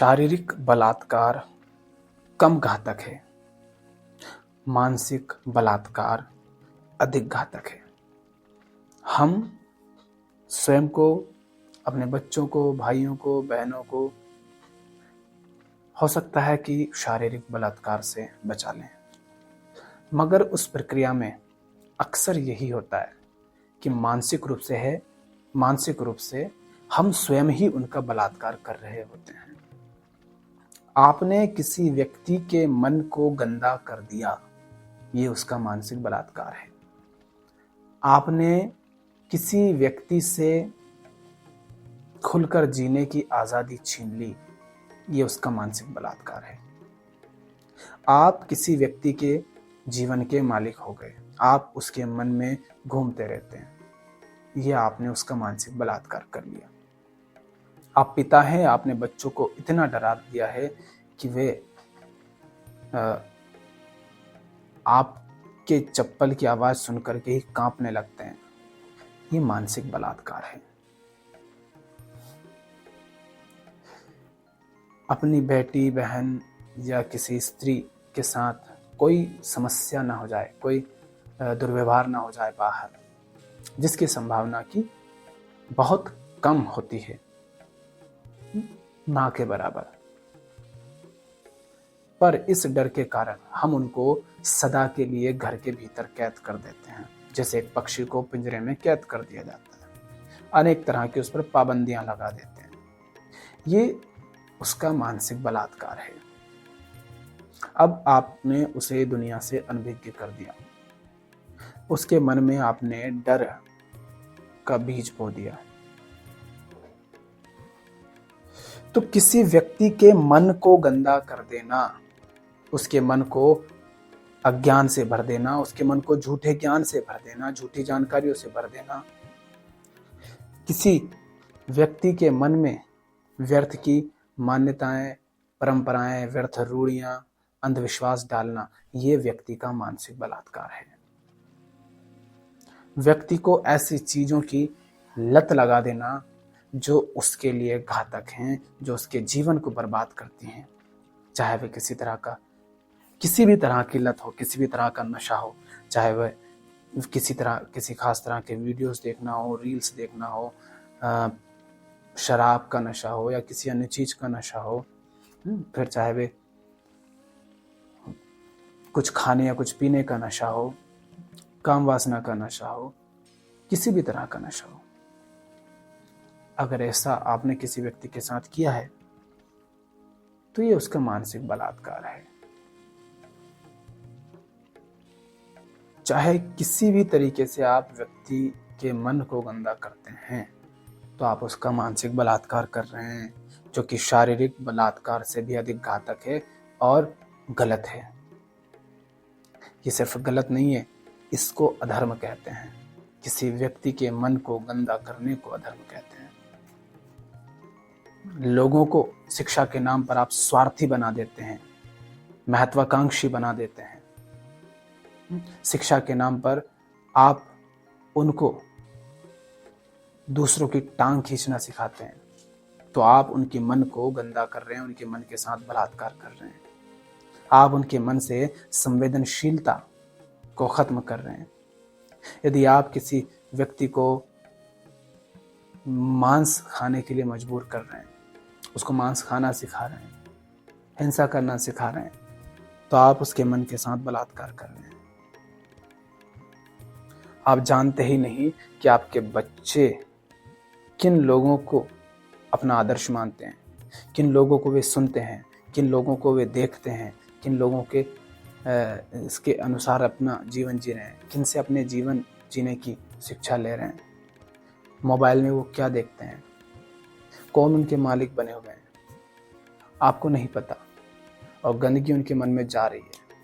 शारीरिक बलात्कार कम घातक है, मानसिक बलात्कार अधिक घातक है। हम स्वयं को, अपने बच्चों को, भाइयों को, बहनों को हो सकता है कि शारीरिक बलात्कार से बचा लें, मगर उस प्रक्रिया में अक्सर यही होता है कि मानसिक रूप से हम स्वयं ही उनका बलात्कार कर रहे होते हैं। आपने किसी व्यक्ति के मन को गंदा कर दिया, ये उसका मानसिक बलात्कार है। आपने किसी व्यक्ति से खुलकर जीने की आजादी छीन ली, ये उसका मानसिक बलात्कार है। आप किसी व्यक्ति के जीवन के मालिक हो गए, आप उसके मन में घूमते रहते हैं, यह आपने उसका मानसिक बलात्कार कर लिया। आप पिता हैं, आपने बच्चों को इतना डरा दिया है कि वे आपके चप्पल की आवाज सुनकर के ही कांपने लगते हैं, ये मानसिक बलात्कार है। अपनी बेटी, बहन या किसी स्त्री के साथ कोई समस्या ना हो जाए, कोई दुर्व्यवहार ना हो जाए बाहर, जिसकी संभावना की बहुत कम होती है, ना के बराबर, पर इस डर के कारण हम उनको सदा के लिए घर के भीतर कैद कर देते हैं, जैसे एक पक्षी को पिंजरे में कैद कर दिया जाता है। अनेक तरह की उस पर पाबंदियां लगा देते हैं। ये उसका मानसिक बलात्कार है। अब आपने उसे दुनिया से अनभिज्ञ कर दिया, उसके मन में आपने डर का बीज बो दिया। तो किसी व्यक्ति के मन को गंदा कर देना, उसके मन को अज्ञान से भर देना, उसके मन को झूठे ज्ञान से भर देना, झूठी जानकारियों से भर देना, किसी व्यक्ति के मन में व्यर्थ की मान्यताएं, परंपराएं, व्यर्थ रूढ़ियां, अंधविश्वास डालना, ये व्यक्ति का मानसिक बलात्कार है। व्यक्ति को ऐसी चीजों की लत लगा देना जो उसके लिए घातक हैं, जो उसके जीवन को बर्बाद करती हैं, चाहे वह किसी भी तरह की लत हो, किसी भी तरह का नशा हो, चाहे वह किसी खास तरह के वीडियोस देखना हो, रील्स देखना हो, शराब का नशा हो या किसी अन्य चीज का नशा हो, फिर चाहे वे कुछ खाने या कुछ पीने का नशा हो, काम वासना का नशा हो, किसी भी तरह का नशा हो। अगर ऐसा आपने किसी व्यक्ति के साथ किया है तो ये उसका मानसिक बलात्कार है। चाहे किसी भी तरीके से आप व्यक्ति के मन को गंदा करते हैं तो आप उसका मानसिक बलात्कार कर रहे हैं, जो कि शारीरिक बलात्कार से भी अधिक घातक है और गलत है। ये सिर्फ गलत नहीं है, इसको अधर्म कहते हैं। किसी व्यक्ति के मन को गंदा करने को अधर्म कहते हैं। लोगों को शिक्षा के नाम पर आप स्वार्थी बना देते हैं, महत्वाकांक्षी बना देते हैं। शिक्षा के नाम पर आप उनको दूसरों की टांग खींचना सिखाते हैं, तो आप उनके मन को गंदा कर रहे हैं, उनके मन के साथ बलात्कार कर रहे हैं। आप उनके मन से संवेदनशीलता को खत्म कर रहे हैं। यदि आप किसी व्यक्ति को मांस खाने के लिए मजबूर कर रहे हैं, उसको मांस खाना सिखा रहे हैं, हिंसा करना सिखा रहे हैं, तो आप उसके मन के साथ बलात्कार कर रहे हैं। आप जानते ही नहीं कि आपके बच्चे किन लोगों को अपना आदर्श मानते हैं, किन लोगों को वे सुनते हैं, किन लोगों को वे देखते हैं, किन लोगों के इसके अनुसार अपना जीवन जी रहे हैं, किन से अपने जीवन जीने की शिक्षा ले रहे हैं। मोबाइल में वो क्या देखते हैं, कौन उनके मालिक बने हुए हैं, आपको नहीं पता, और गंदगी उनके मन में जा रही है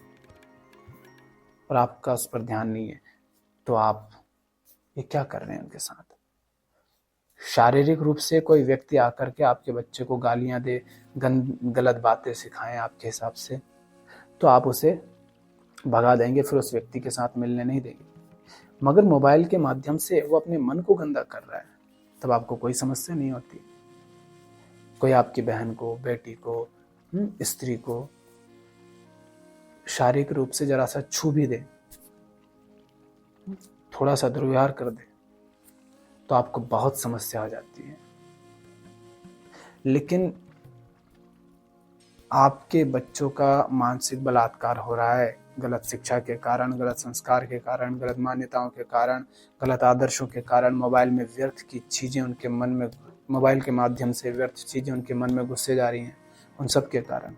और आपका उस पर ध्यान नहीं है, तो आप ये क्या कर रहे हैं उनके साथ। शारीरिक रूप से कोई व्यक्ति आकर के आपके बच्चे को गालियां दे, गलत बातें सिखाएं आपके हिसाब से, तो आप उसे भगा देंगे, फिर उस व्यक्ति के साथ मिलने नहीं देंगे। मगर मोबाइल के माध्यम से वो अपने मन को गंदा कर रहा है, तब आपको कोई समस्या नहीं होती। कोई आपकी बहन को, बेटी को, स्त्री को शारीरिक रूप से जरा सा छू भी दे, थोड़ा सा दुर्व्यवहार कर दे, तो आपको बहुत समस्या हो जाती है। लेकिन आपके बच्चों का मानसिक बलात्कार हो रहा है गलत शिक्षा के कारण, गलत संस्कार के कारण, गलत मान्यताओं के कारण, गलत आदर्शों के कारण, मोबाइल में व्यर्थ की चीजें उनके मन में, मोबाइल के माध्यम से व्यर्थ चीजें उनके मन में घुसते जा रही हैं, उन सब के कारण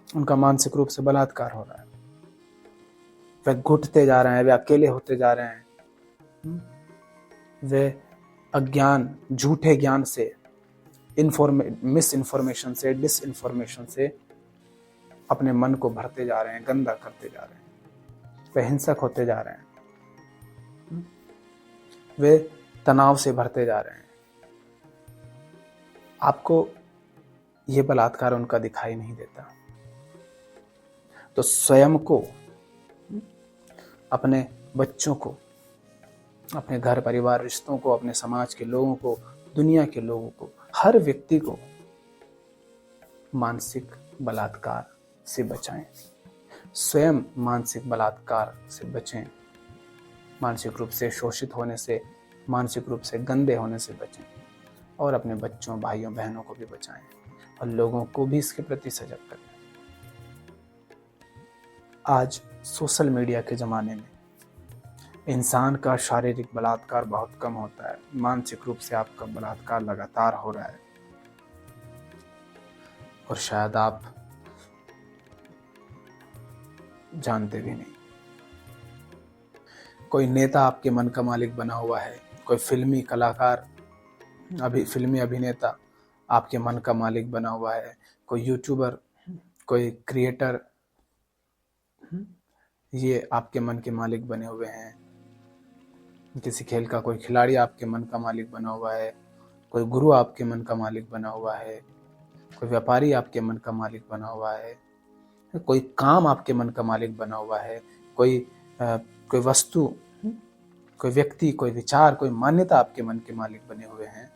उनका मानसिक रूप से बलात्कार हो रहा है। वे घुटते जा रहे हैं, वे अकेले होते जा रहे हैं, वे अज्ञान, झूठे ज्ञान से, मिस इन्फॉर्मेशन से, डिस इन्फॉर्मेशन से अपने मन को भरते जा रहे हैं, गंदा करते जा रहे हैं, वे हिंसक होते जा रहे हैं, वे तनाव से भरते जा रहे हैं। आपको ये बलात्कार उनका दिखाई नहीं देता। तो स्वयं को, अपने बच्चों को, अपने घर परिवार रिश्तों को, अपने समाज के लोगों को, दुनिया के लोगों को, हर व्यक्ति को मानसिक बलात्कार से बचाएं। स्वयं मानसिक बलात्कार से बचें, मानसिक रूप से शोषित होने से, मानसिक रूप से गंदे होने से बचें, और अपने बच्चों, भाइयों, बहनों को भी बचाएं और लोगों को भी इसके प्रति सजग करें। आज सोशल मीडिया के ज़माने में इंसान का शारीरिक बलात्कार बहुत कम होता है, मानसिक रूप से आपका बलात्कार लगातार हो रहा है, और शायद आप जानते भी नहीं। कोई नेता आपके मन का मालिक बना हुआ है, कोई फिल्मी कलाकार, फिल्मी अभिनेता आपके मन का मालिक बना हुआ है, कोई यूट्यूबर, कोई क्रिएटर, ये आपके मन के मालिक बने हुए हैं। किसी खेल का कोई खिलाड़ी आपके मन का मालिक बना हुआ है, कोई गुरु आपके मन का मालिक बना हुआ है, कोई व्यापारी आपके मन का मालिक बना हुआ है, कोई काम आपके मन का मालिक बना हुआ है, कोई वस्तु, कोई व्यक्ति, कोई विचार, कोई मान्यता आपके मन के मालिक बने हुए हैं।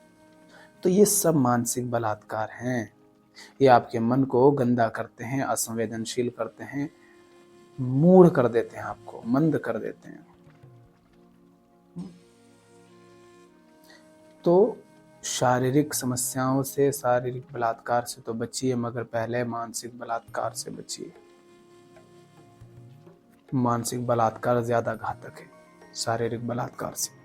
तो ये सब मानसिक बलात्कार हैं। ये आपके मन को गंदा करते हैं, असंवेदनशील करते हैं, मूढ़ कर देते हैं, आपको मंद कर देते हैं। तो शारीरिक समस्याओं से, शारीरिक बलात्कार से तो बचिए, मगर पहले मानसिक बलात्कार से बचिए। मानसिक बलात्कार ज्यादा घातक है शारीरिक बलात्कार से।